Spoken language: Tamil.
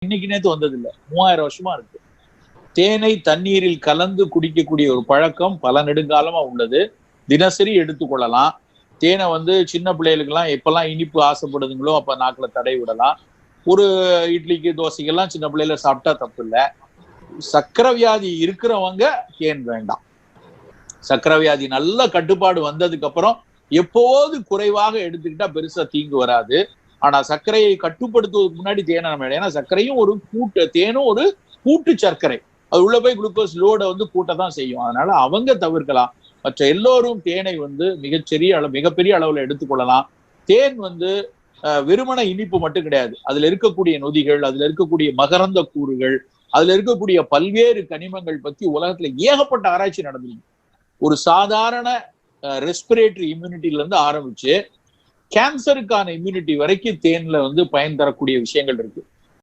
இன்னைக்கு நேத்து வந்தது இல்ல, 3000 வருஷமா இருக்கு. தேனை தண்ணீரில் கலந்து குடிக்கக்கூடிய ஒரு பழக்கம் பல நெடுங்காலமா உள்ளது. தினசரி எடுத்துக்கொள்ளலாம். தேனை சின்ன பிள்ளைகளுக்கெல்லாம் எப்பெல்லாம் இனிப்பு ஆசைப்படுதுங்களோ அப்ப நாக்குல தடை விடலாம். ஒரு இட்லிக்கு தோசைக்கெல்லாம் சின்ன பிள்ளைல சாப்பிட்டா தப்பு இல்லை. சக்கரை வியாதி இருக்கிறவங்க தேன் வேண்டாம். சக்கரை வியாதி நல்ல கட்டுப்பாடு வந்ததுக்கு அப்புறம் எப்போது குறைவாக எடுத்துக்கிட்டா பெருசா தீங்கு வராது. ஆனா சர்க்கரையை கட்டுப்படுத்துவதற்கு முன்னாடி தேனை நம்ம, ஏன்னா சர்க்கரையும் ஒரு தேனும் ஒரு கூட்டு சர்க்கரை, அது உள்ள போய் குளுக்கோஸ் லோட கூட்டத்தான் செய்யும். அதனால அவங்க தவிர்க்கலாம். மற்ற எல்லோரும் தேனை மிகப்பெரிய அளவுல எடுத்துக்கொள்ளலாம். தேன் வெறுமன இனிப்பு மட்டும் கிடையாது. அதுல இருக்கக்கூடிய நொதிகள், அதுல இருக்கக்கூடிய மகரந்த கூறுகள், அதுல இருக்கக்கூடிய பல்வேறு கனிமங்கள் பத்தி உலகத்துல ஏகப்பட்ட ஆராய்ச்சி நடந்திருக்கு. ஒரு சாதாரண ரெஸ்பிரேட்டரி இம்யூனிட்டில இருந்து ஆரம்பிச்சு கேன்சருக்கான இம்யூனிட்டி வரைக்கும் தேன்ல பயன் தரக்கூடிய விஷயங்கள் இருக்கு.